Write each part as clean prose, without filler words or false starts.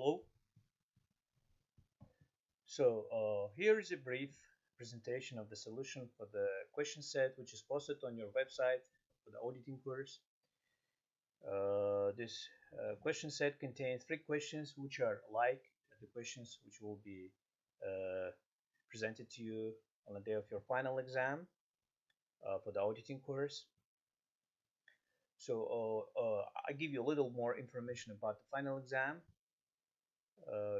Hello. Here is a brief presentation of the solution for the question set which is posted on your website for the auditing course. This question set contains three questions which are like the questions which will be uh, presented to you on the day of your final exam for the auditing course. I give you a little more information about the final exam.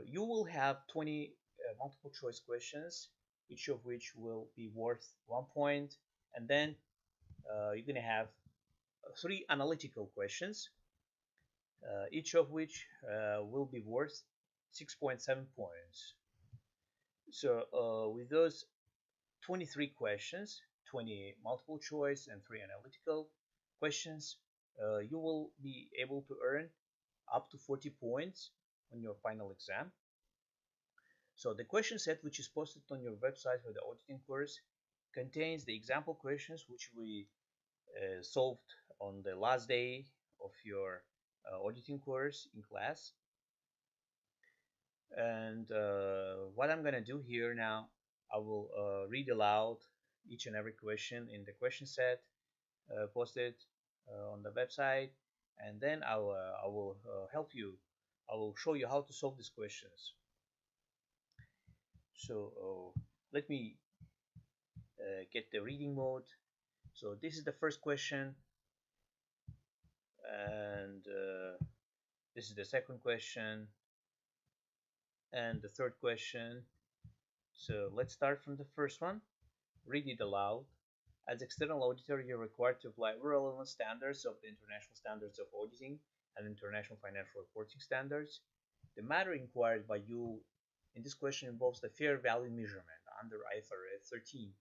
You will have 20 multiple choice questions, each of which will be worth 1 point, and then you're going to have three analytical questions, each of which will be worth 6.7 points. With those 23 questions, 20 multiple choice and 3 analytical questions, you will be able to earn up to 40 points on your final exam. So the question set which is posted on your website for the auditing course contains the example questions which we solved on the last day of your auditing course in class. And what I'm gonna do here now, I will read aloud each and every question in the question set posted on the website, and then I will help you. I will show you how to solve these questions. Let me get the reading mode. So this is the first question, and this is the second question, and the third question. So let's start from the first one. Read it aloud. As external auditor, you're required to apply relevant standards of the International Standards of Auditing and International Financial Reporting Standards. The matter inquired by you in this question involves the fair value measurement under IFRS 13.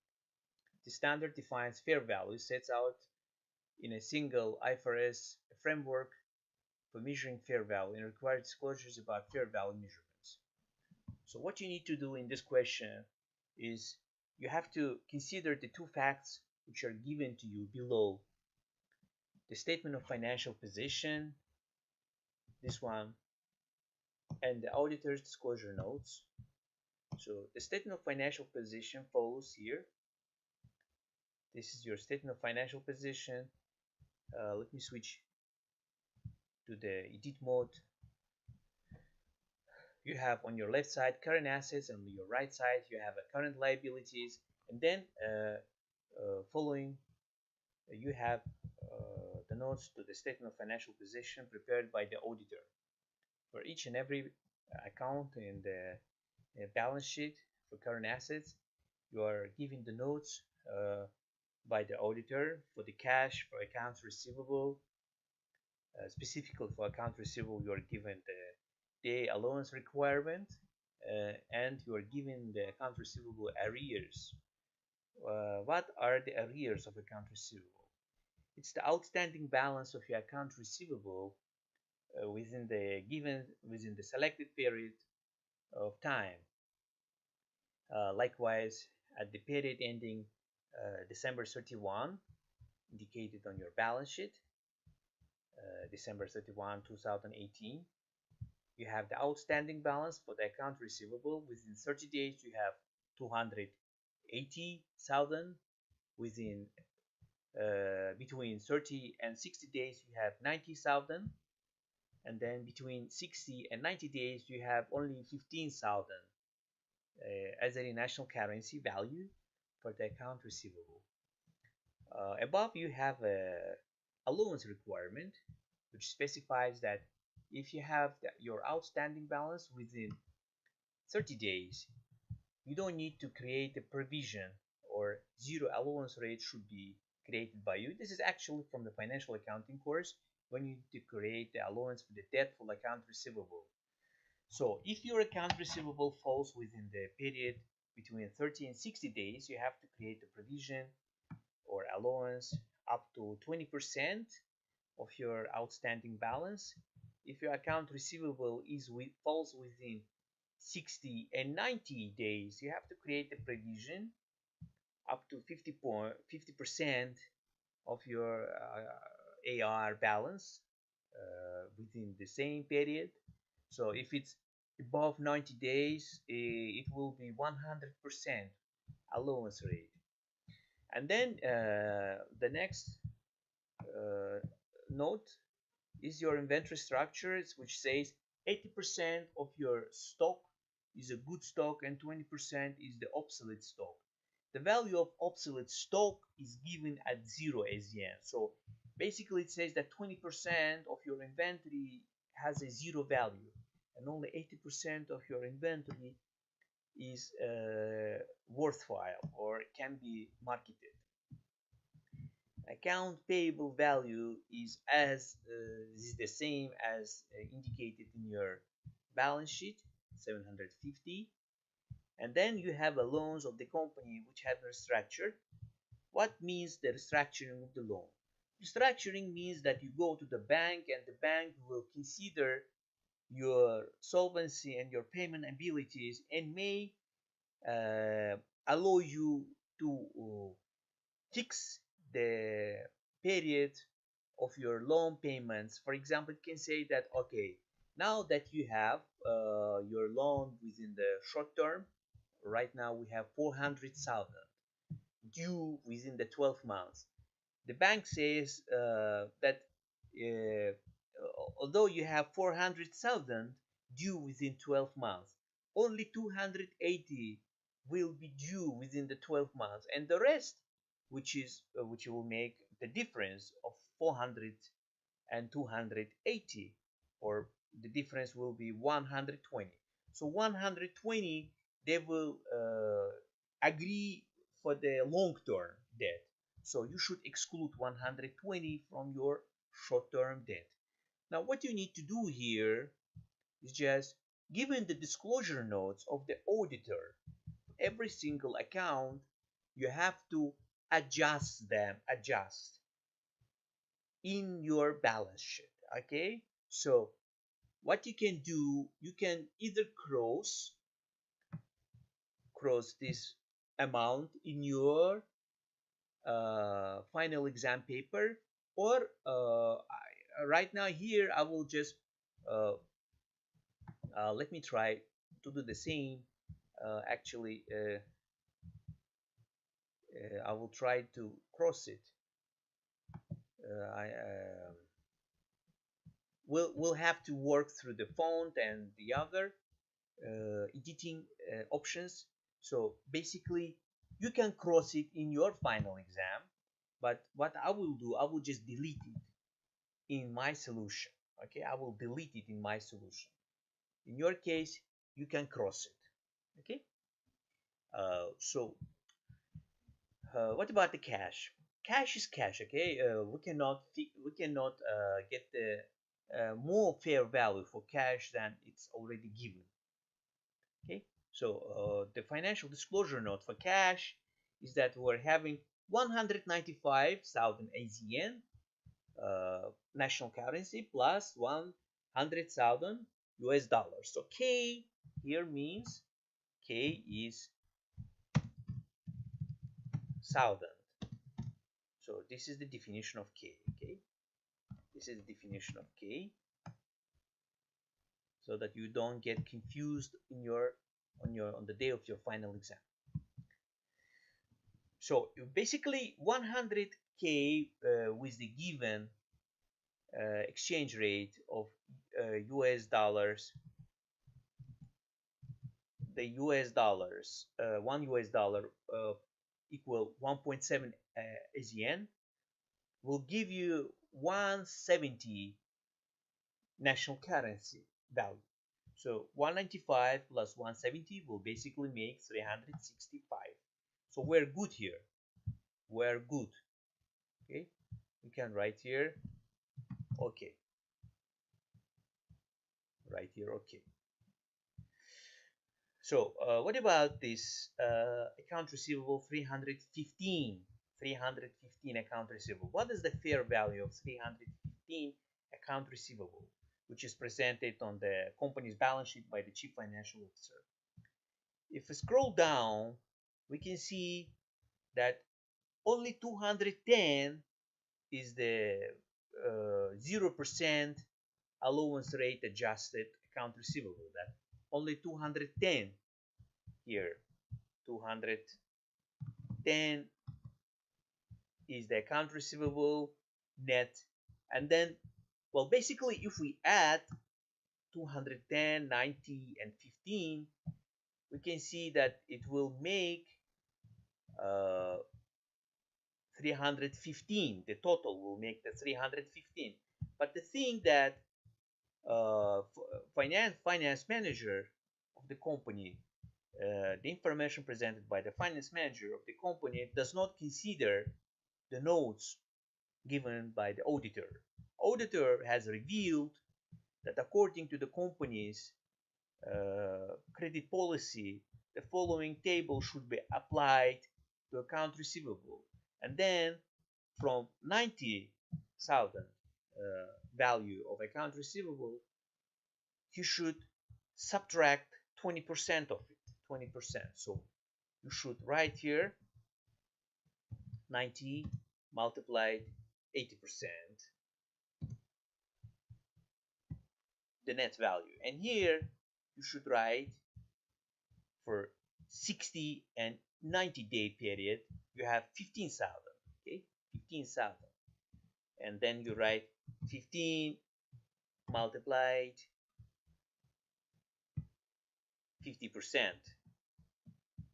The standard defines fair value, sets out in a single IFRS framework for measuring fair value and required disclosures about fair value measurements. So what you need to do in this question is you have to consider the two facts which are given to you below. The statement of financial position, this one, and the auditor's disclosure notes. So the statement of financial position follows here. This is your statement of financial position. Let me switch to the edit mode. You have on your left side current assets, and on your right side you have current liabilities, and then following you have the notes to the statement of financial position prepared by the auditor. For each and every account in the balance sheet for current assets, you are given the notes by the auditor. For the cash, for accounts receivable, specifically for accounts receivable, you are given the day allowance requirement, and you are given the accounts receivable arrears. What are the arrears of accounts receivable? It's the outstanding balance of your account receivable within the selected period of time. Likewise, at the period ending December 31, indicated on your balance sheet, December 31, 2018, you have the outstanding balance for the account receivable. Within 30 days, you have 280,000. Within between 30 and 60 days, you have 90,000. And then between 60 and 90 days, you have only 15,000 as a national currency value for the account receivable. Above, you have a allowance requirement, which specifies that if you have your outstanding balance within 30 days, you don't need to create a provision, or zero allowance rate should be created by you. This is actually from the financial accounting course, when you need to create the allowance for the debtful account receivable. So if your account receivable falls within the period between 30 and 60 days, you have to create a provision or allowance up to 20% of your outstanding balance. If your account receivable falls within 60 and 90 days, you have to create a provision up to 50% of your AR balance within the same period. So if it's Above 90 days, it will be 100% allowance rate. And then the next note is your inventory structures, which says 80% of your stock is a good stock and 20% is the obsolete stock. The value of obsolete stock is given at 0 as the end. So basically it says that 20% of your inventory has a 0 value and only 80% of your inventory is worthwhile or can be marketed. Account payable value is the same as indicated in your balance sheet, 750. And then you have a loans of the company which have restructured. What means the restructuring of the loan? Restructuring means that you go to the bank and the bank will consider your solvency and your payment abilities and may allow you to fix the period of your loan payments. For example, it can say that, okay, now that you have your loan within the short term, right now we have 400,000 due within the 12 months. The bank says that uh, although you have 400,000 due within 12 months, only 280 will be due within the 12 months, and the rest, which will make the difference of 400 and 280, or the difference will be 120. So 120 they will agree for the long-term debt. So you should exclude 120 from your short-term debt. Now what you need to do here is just given the disclosure notes of the auditor, every single account you have to adjust in your balance sheet. Okay, so what you can do, you can either cross this amount in your final exam paper, or right now here I will just uh, let me try to do the same. Actually I will try to cross it. I we'll have to work through the font and the other editing options. So basically you can cross it in your final exam, but what I will do, I will just delete it in my solution. Okay, I will delete it in my solution. In your case you can cross it. Okay, so what about the cash? Cash is cash. Okay, we cannot get the more fair value for cash than it's already given. Okay, so the financial disclosure note for cash is that we're having 195,000 AZN national currency plus 100,000 US dollars. So K here means K is thousand. So this is the definition of K. Okay, this is the definition of K, so that you don't get confused in your on the day of your final exam. So basically 100K with the given exchange rate of US dollars, the US dollars, one US dollar equal 1.7 AZN will give you 170 national currency value. So 195 plus 170 will basically make 365. So we're good here. We're good. Okay, we can write here. Okay, right here. Okay. So what about this account receivable 315? 315 account receivable. What is the fair value of 315 account receivable, which is presented on the company's balance sheet by the chief financial officer? If we scroll down, we can see that only 210 is the 0% allowance rate adjusted account receivable. That only 210 here. 210 is the account receivable net. And then, well, basically, if we add 210, 90, and 15, we can see that it will make uh, 315. The total will make the 315. But the thing that finance manager of the company, the information presented by the finance manager of the company does not consider the notes given by the auditor. Auditor has revealed that according to the company's credit policy, the following table should be applied to account receivable. And then from 90,000 value of account receivable, you should subtract 20% of it, 20%. So you should write here 90 multiplied 80%, the net value. And here you should write for 60 and 90-day period, you have 15,000, okay, 15,000. And then you write 15 multiplied 50%.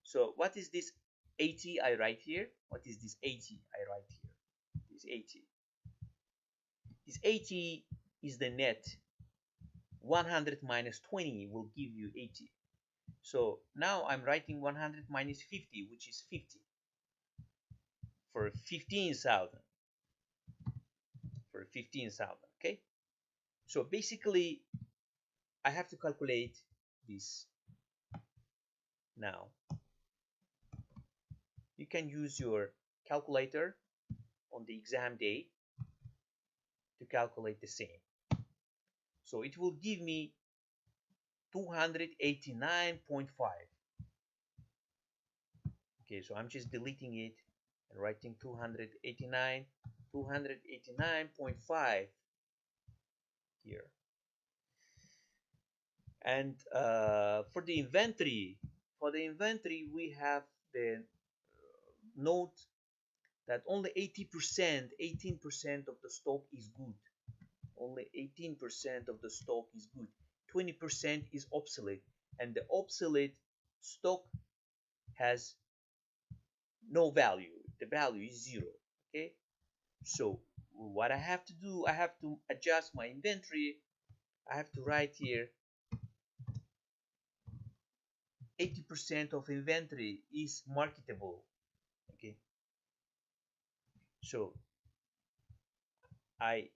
So what is this 80 I write here? What is this 80 I write here? This 80. This 80 is the net. 100 minus 20 will give you 80. So now I'm writing 100 minus 50, which is 50 for 15,000. For 15,000, okay? So basically, I have to calculate this now. You can use your calculator on the exam day to calculate the same. So it will give me 289.5. Okay, so I'm just deleting it and writing 289.5 here. And for the inventory, we have the note that only 18% of the stock is good. Only 18% of the stock is good. 20% is obsolete, and the obsolete stock has no value. The value is 0. Okay, so what I have to do, I have to adjust my inventory. I have to write here 80% of inventory is marketable. Okay, so I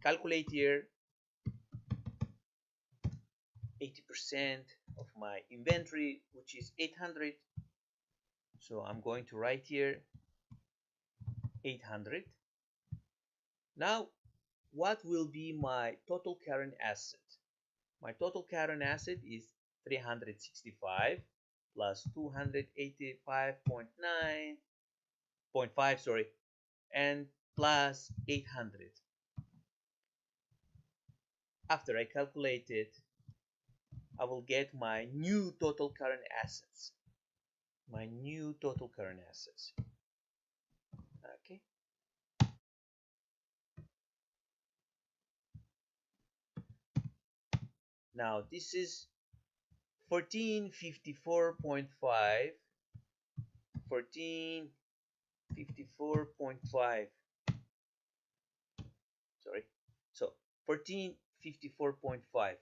calculate here 80% of my inventory, which is 800. So I'm going to write here 800. Now, what will be my total current asset? My total current asset is 365 plus 285.5, sorry, and plus 800. After I calculate it, I will get my new total current assets. My new total current assets. Okay. Now this is 1454.5. 1454.5. Sorry. So 1454.5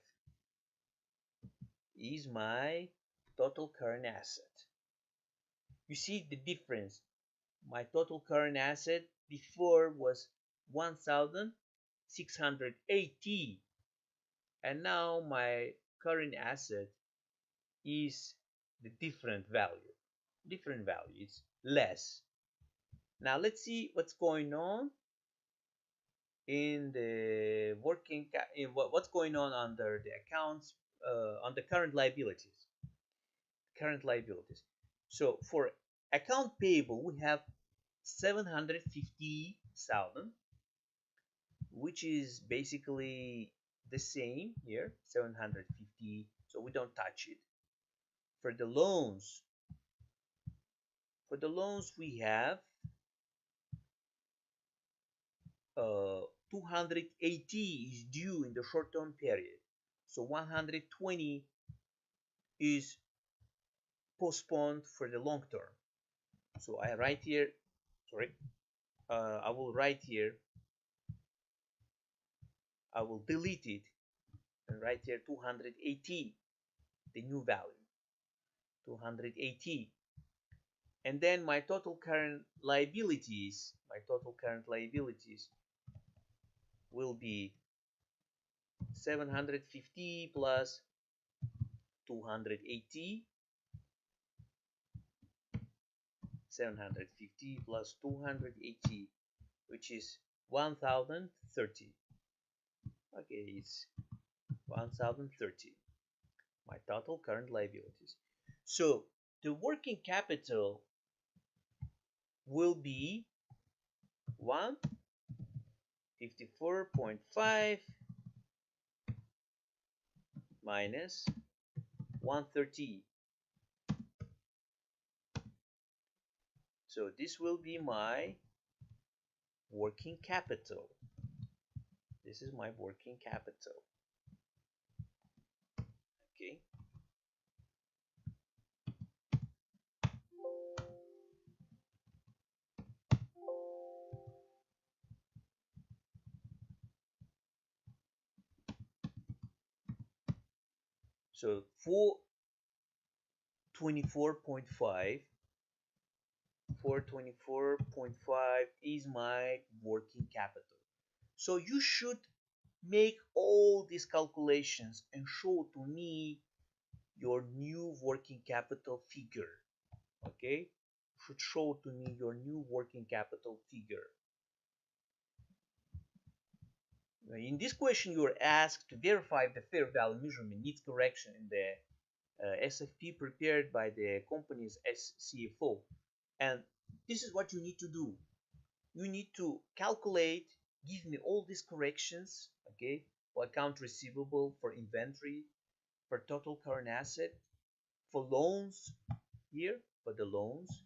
is my total current asset. You see the difference. My total current asset before was 1,680, and now my current asset is the different value. It's less. Now let's see what's going on in the what's going on under the accounts, on the current liabilities. So for account payable, we have 750,000, which is basically the same here, 750. so we don't touch it. For the loans, we have 280 is due in the short-term period. So 120 is postponed for the long term. So I write here, sorry, I will write here, I will delete it and write here 280, the new value, 280. And then my total current liabilities, will be 750 plus 280, 750 plus 280, which is 1030. Okay, it's 1030, my total current liabilities. So the working capital will be 154.5 minus 130. So this will be my working capital. This is my working capital. Okay. So 424.5 is my working capital. So you should make all these calculations and show to me your new working capital figure. Okay, should show to me your new working capital figure. In this question, you are asked to verify if the fair value measurement needs correction in the SFP prepared by the company's CFO. And this is what you need to do. You need to calculate, give me all these corrections, okay, for account receivable, for inventory, for total current asset, for loans here, for the loans,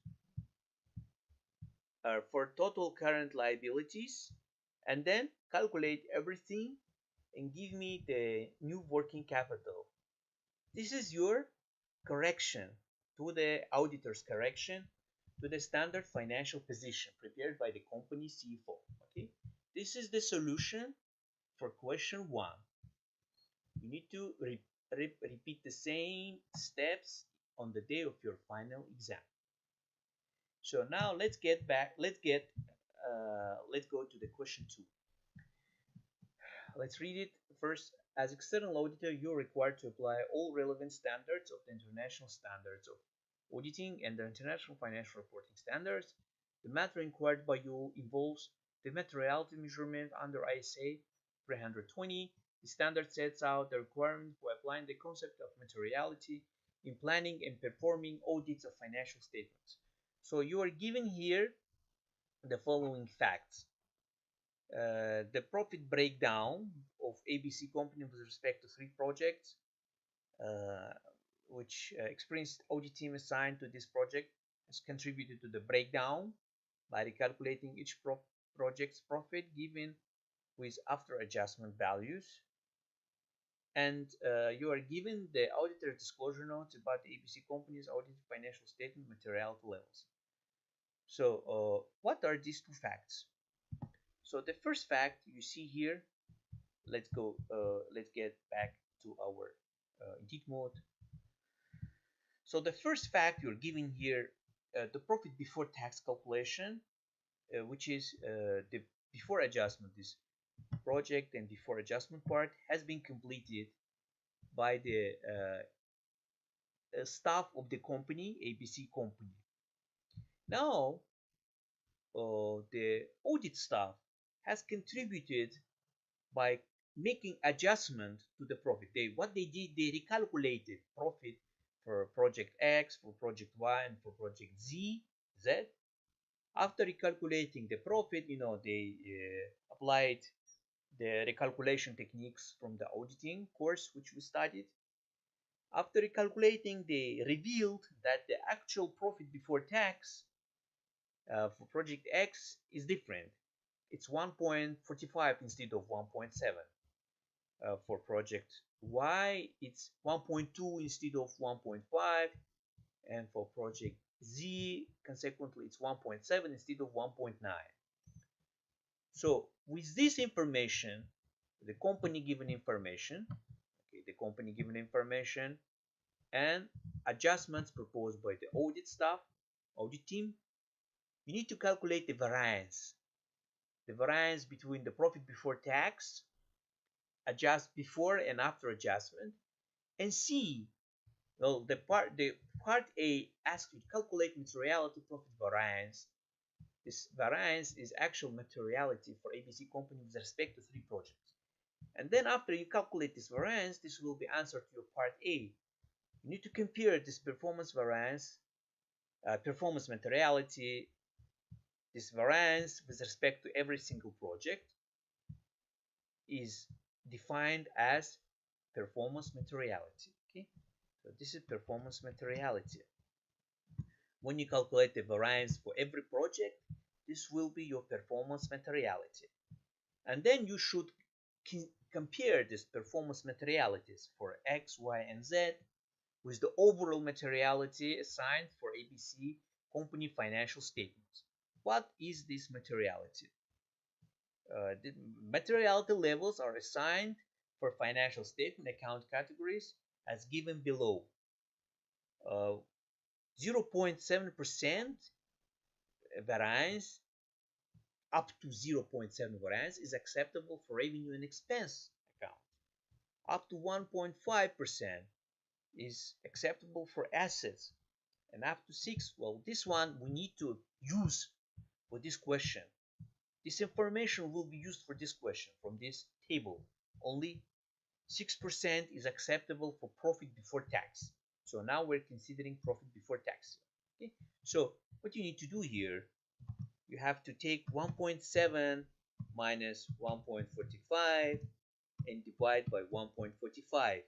for total current liabilities, and then calculate everything and give me the new working capital. This is your correction to the auditor's correction to the standard financial position prepared by the company CFO. Okay, this is the solution for question 1. You need to repeat the same steps on the day of your final exam. So now let's go to the question 2. Let's read it first. As external auditor, you're required to apply all relevant standards of the international standards of auditing and the international financial reporting standards. The matter inquired by you involves the materiality measurement under ISA 320. The standard sets out the requirements for applying the concept of materiality in planning and performing audits of financial statements. So you are given here the following facts. The profit breakdown of ABC company with respect to 3 projects which experienced audit team assigned to this project has contributed to the breakdown by recalculating each project's profit given with after adjustment values. And you are given the auditor disclosure notes about the ABC company's audited financial statement materiality levels. So what are these 2 facts? So the first fact you see here, let's get back to our edit mode. So the first fact you're giving here, the profit before tax calculation, which is the before adjustment, this project and before adjustment part has been completed by the staff of the company, ABC company. Now, the audit staff has contributed by making adjustment to the profit. What they did, they recalculated profit for project X, for project Y, and for project Z. After recalculating the profit, they applied the recalculation techniques from the auditing course which we studied, After recalculating, they revealed that the actual profit before tax for project X is different. It's 1.45 instead of 1.7. For project Y, it's 1.2 instead of 1.5. And for project Z, consequently, it's 1.7 instead of 1.9. So with this information, the company given information, okay, the company given information and adjustments proposed by the audit staff, audit team, you need to calculate the variance between the profit before tax, adjust before and after adjustment, and see, well, the part A asks you to calculate materiality profit variance. This variance is actual materiality for ABC company with respect to three projects. And then after you calculate this variance, this will be answered to your part A. You need to compare this performance variance, performance materiality, this variance with respect to every single project is defined as performance materiality. Okay, so this is performance materiality. When you calculate the variance for every project, this will be your performance materiality. And then you should compare these performance materialities for X, Y, and Z with the overall materiality assigned for ABC company financial statements. What is this materiality? The materiality levels are assigned for financial statement account categories as given below. 0.7% variance up to 0.7 variance is acceptable for revenue and expense account. Up to 1.5% is acceptable for assets, and up to 6, well, this one we need to use for this question. This information will be used for this question from this table. Only 6% is acceptable for profit before tax. So now we're considering profit before tax. Okay? So what you need to do here, you have to take 1.7 minus 1.45 and divide by 1.45.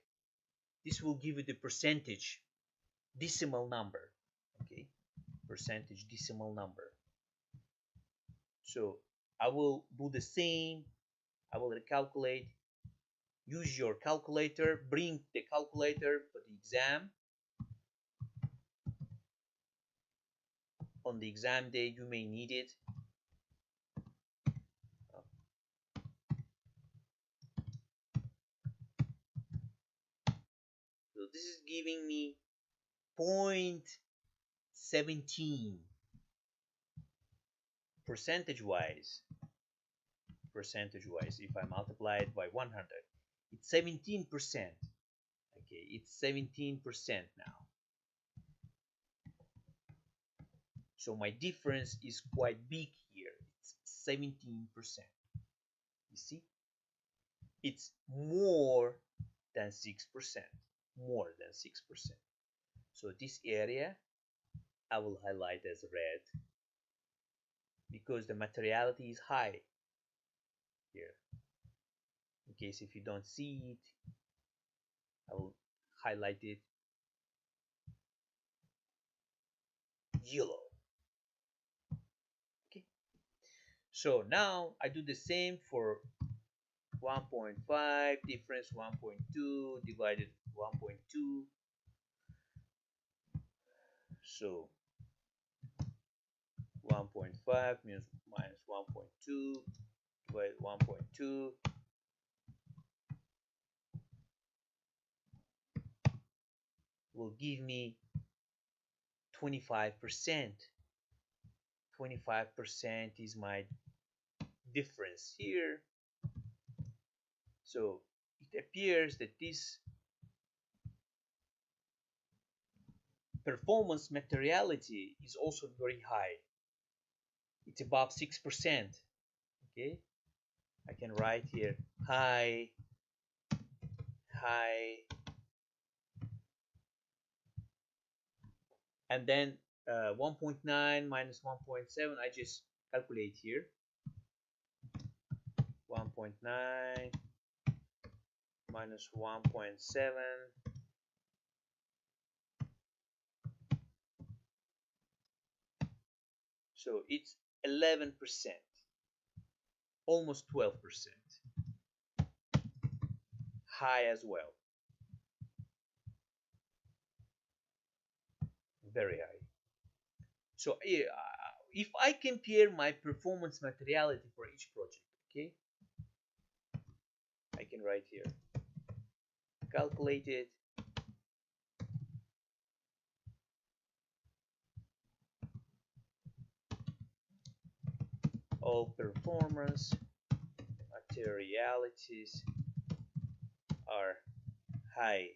This will give you the percentage decimal number. Okay, percentage decimal number. So I will do the same. I will recalculate. Use your calculator. Bring the calculator for the exam. On the exam day, you may need it. So this is giving me 0.17 percentage-wise. If I multiply it by 100, it's 17%. Okay, it's 17% now. So my difference is quite big here. It's 17%. You see? It's more than 6%. More than 6%. So this area I will highlight as red because the materiality is high here. In case if you don't see it, I will highlight it yellow. Okay. So now I do the same for 1.5 difference 1.2 divided 1.2. So 1.5 means minus 1.2 divided 1.2 will give me 25%. 25% is my difference here. So it appears that this performance materiality is also very high. It's above 6%. Okay, I can write here high, and then 1.9 minus 1.7. I just calculate here. 1.9 minus 1.7 So it's 11%, almost 12%, high as well, very high. So if I compare my performance materiality for each project, okay, I can write here, calculate it, all performance materialities are high.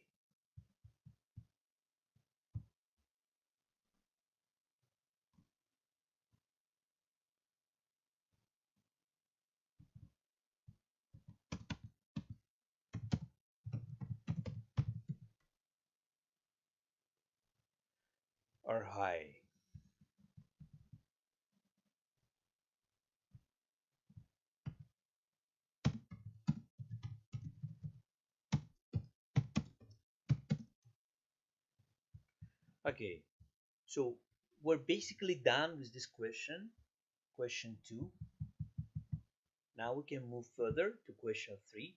Are high. Okay, so we're basically done with this question, question 2. Now we can move further to question 3.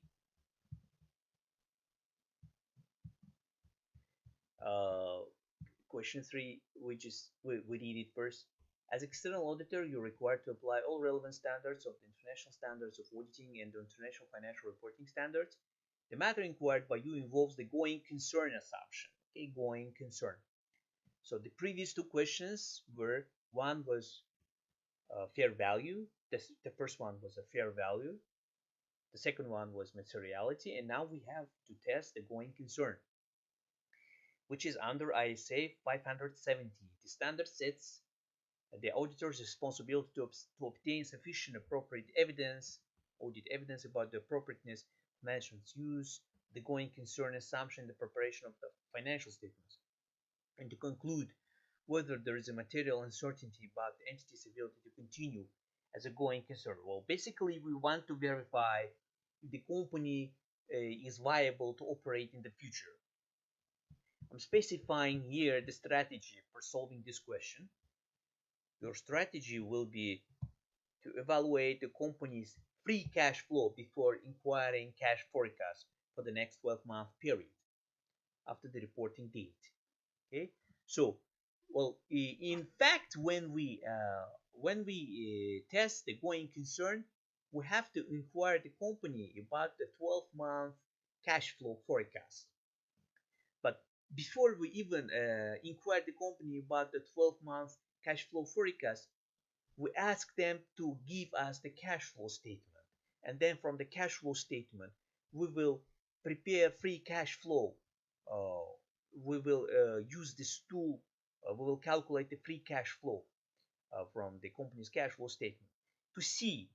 Uh, Question 3, we read it first. As external auditor, you're required to apply all relevant standards of the International Standards of Auditing and the International Financial Reporting Standards. The matter inquired by you involves the going concern assumption. Okay, going concern. So the previous two questions were, one was fair value. The first one was a fair value. The second one was materiality. And now we have to test the going concern, which is under ISA 570. The standard sets the auditor's responsibility to obtain sufficient appropriate evidence, audit evidence about the appropriateness of management's use, the going concern assumption in the preparation of the financial statements, and to conclude whether there is a material uncertainty about the entity's ability to continue as a going concern. Well, basically, we want to verify if the company is viable to operate in the future. I'm specifying here the strategy for solving this question. Your strategy will be to evaluate the company's free cash flow before inquiring cash forecast for the next 12-month period after the reporting date. Okay, so well, in fact, when we test the going concern, we have to inquire the company about the 12-month cash flow forecast. But before we even inquire the company about the 12-month cash flow forecast, we ask them to give us the cash flow statement. And then from the cash flow statement, we will prepare free cash flow. Uh, we will use this tool. We will calculate the free cash flow from the company's cash flow statement to see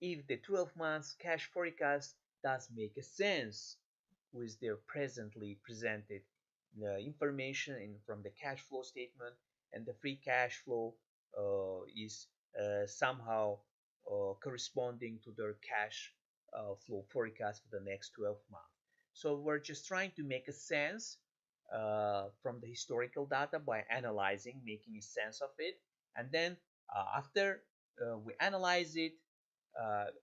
if the 12 months cash forecast does make a sense with their presently presented information from the cash flow statement, and the free cash flow is somehow corresponding to their cash flow forecast for the next 12 months. So we're just trying to make a sense from the historical data by analyzing, making a sense of it. And then after we analyze it,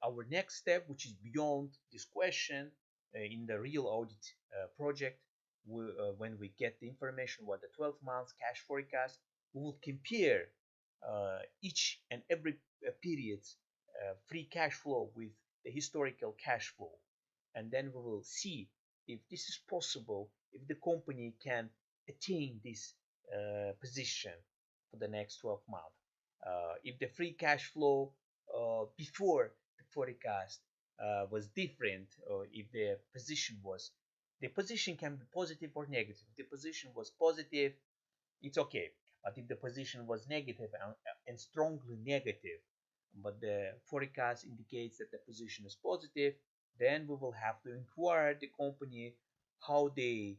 our next step, which is beyond this question in the real audit project, when we get the information about the 12 months cash forecast, we will compare each and every period's free cash flow with the historical cash flow. And then we will see if this is possible, if the company can attain this position for the next 12 months. If the free cash flow before the forecast was different, or if the position can be positive or negative. If the position was positive, it's okay. But if the position was negative and strongly negative, but the forecast indicates that the position is positive, then we will have to inquire the company how they,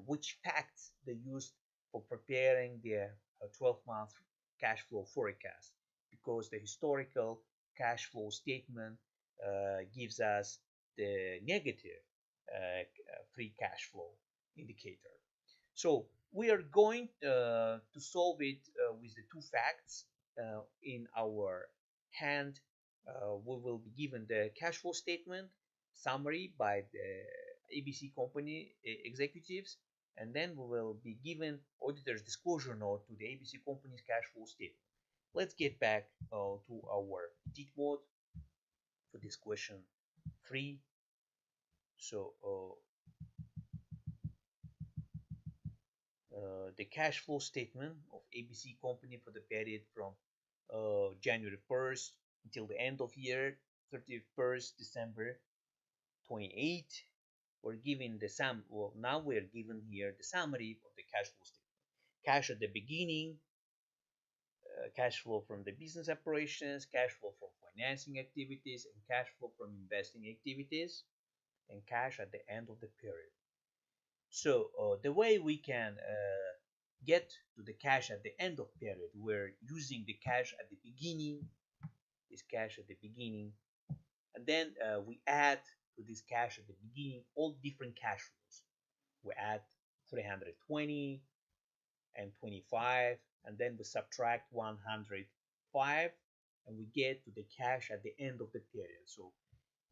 which facts they used for preparing their 12-month cash flow forecast, because the historical cash flow statement gives us the negative free cash flow indicator. So we are going to solve it with the two facts. in our hand, we will be given the cash flow statement summary by the ABC company executives, and then we will be given auditor's disclosure note to the ABC company's cash flow statement. Let's get back to our edit mode for this question 3. So the cash flow statement of ABC company for the period from January 1st until the end of year 31st December 28. We're given the well, now we're given here the summary of the cash flow statement. Cash at the beginning, cash flow from the business operations, cash flow from financing activities, and cash flow from investing activities, and cash at the end of the period. So the way we can get to the cash at the end of period, we're using the cash at the beginning, this cash at the beginning, and then we add to this cash at the beginning all different cash flows. We add 320 and 25, and then we subtract 105, and we get to the cash at the end of the period. So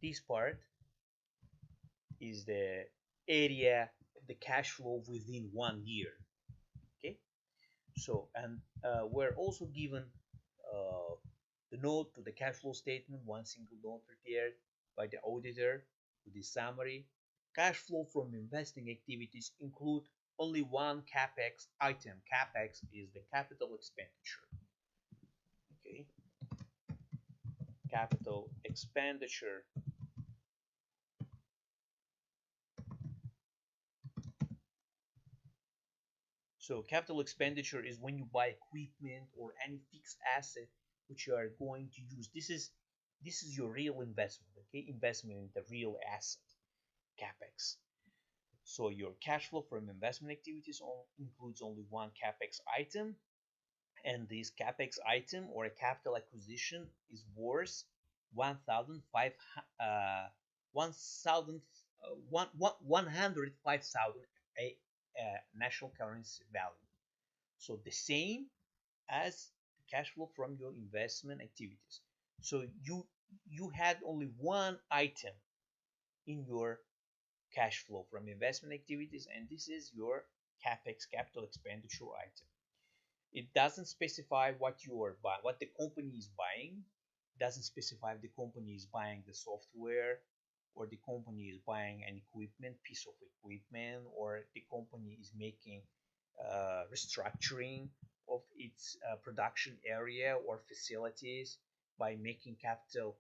this part is the area of the cash flow within 1 year. Okay, so and we're also given the note to the cash flow statement, one single note prepared by the auditor to the summary. Cash flow from investing activities include only one capex item. Capex is the capital expenditure. Okay, capital expenditure. So capital expenditure is when you buy equipment or any fixed asset which you are going to use. This is your real investment. Okay, investment in the real asset, capex. So your cash flow from investment activities includes only one capex item, and this capex item or a capital acquisition is worth 105,000 national currency value. So the same as the cash flow from your investment activities. So you had only one item in your cash flow from investment activities, and this is your capex, capital expenditure item. It doesn't specify what you are buying, what the company is buying. It doesn't specify if the company is buying the software, or the company is buying an equipment, piece of equipment, or the company is making restructuring of its production area or facilities by making capital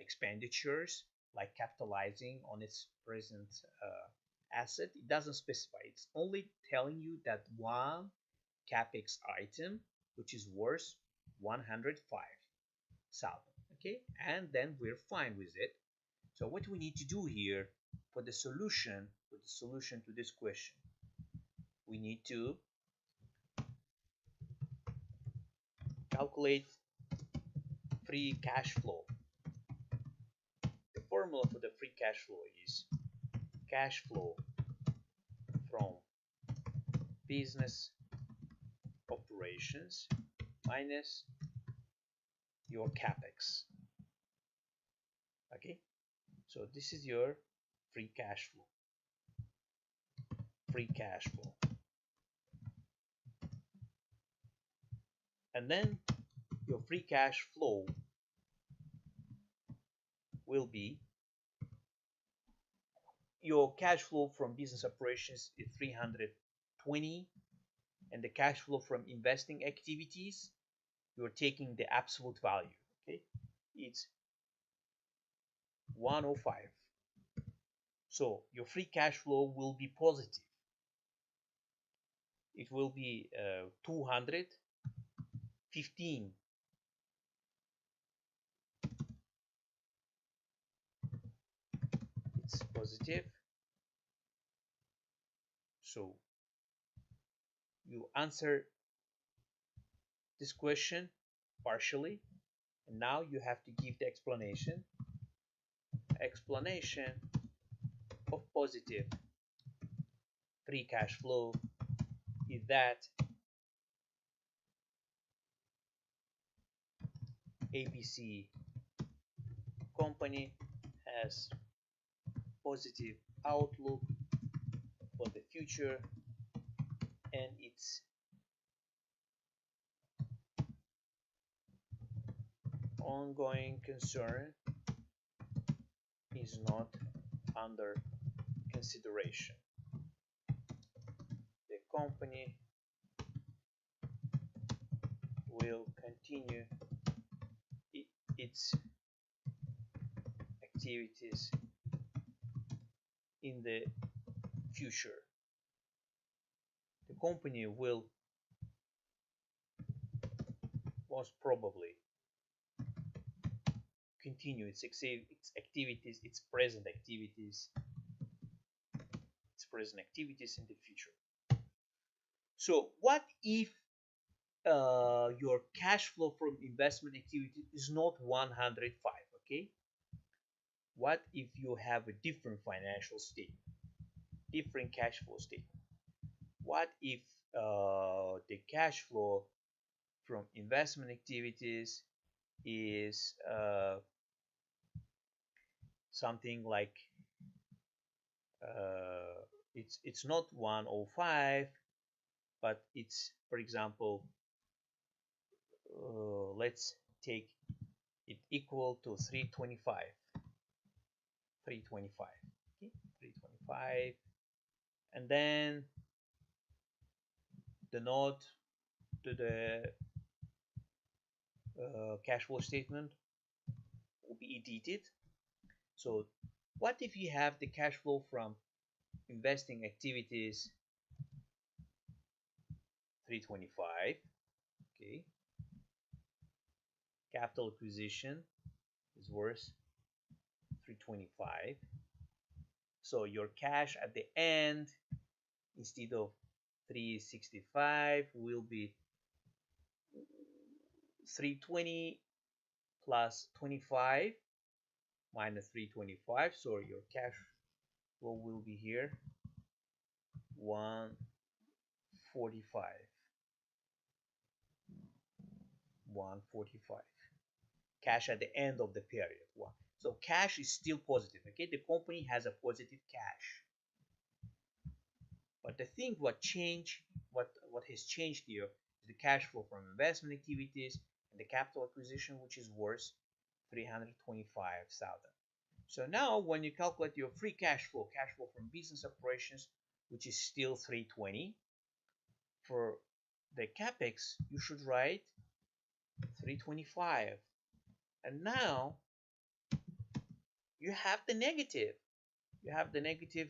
expenditures, like capitalizing on its present asset. It doesn't specify. It's only telling you that one capex item which is worth 105,000. Okay, and then we're fine with it. So what we need to do here for the solution to this question, we need to calculate free cash flow. The formula for the free cash flow is cash flow from business operations minus your capex. Okay, so this is your free cash flow. And then your free cash flow will be, your cash flow from business operations is 320, and the cash flow from investing activities, you're taking the absolute value. Okay, it's 105. So your free cash flow will be positive. It will be 215. It's positive. So you answer this question partially, and now you have to give the explanation of positive free cash flow is that ABC company has positive outlook for the future, and its ongoing concern is not under consideration. The company will continue its activities in the future. The company will most probably continue its activities, its present activities in the future. So what if your cash flow from investment activity is not 105? Okay, what if you have a different financial statement, different cash flow statement? What if the cash flow from investment activities is something like it's not 105, but it's, for example, let's take it equal to 325. Okay, 325, and then the note to the cash flow statement will be edited. So what if you have the cash flow from investing activities 325? Okay, capital acquisition is worth 325. So your cash at the end, instead of 365, will be 320 plus 25 minus 325. So your cash flow will be here 145. 145 cash at the end of the period. So cash is still positive. Okay, the company has a positive cash. But the thing what has changed here is the cash flow from investment activities and the capital acquisition, which is worth 325,000. So now when you calculate your free cash flow from business operations, which is still 320, for the capex you should write 325. And now you have the negative. You have the negative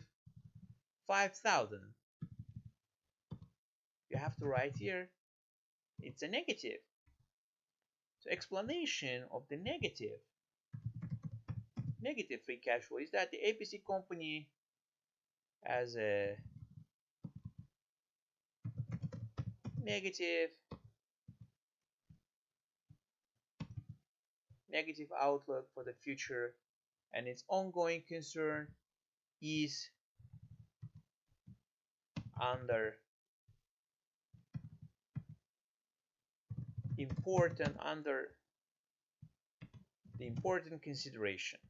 5,000. You have to write here it's a negative. So explanation of the negative free cash flow is that the ABC company has a negative outlook for the future, and its ongoing concern is under the important consideration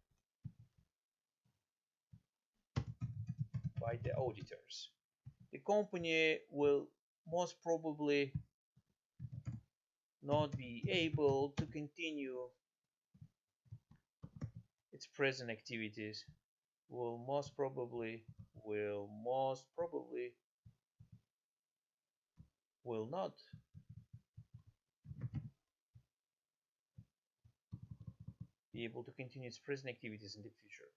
by the auditors. The company will most probably not be able to continue its present activities, will most probably will not be able to continue its present activities in the future.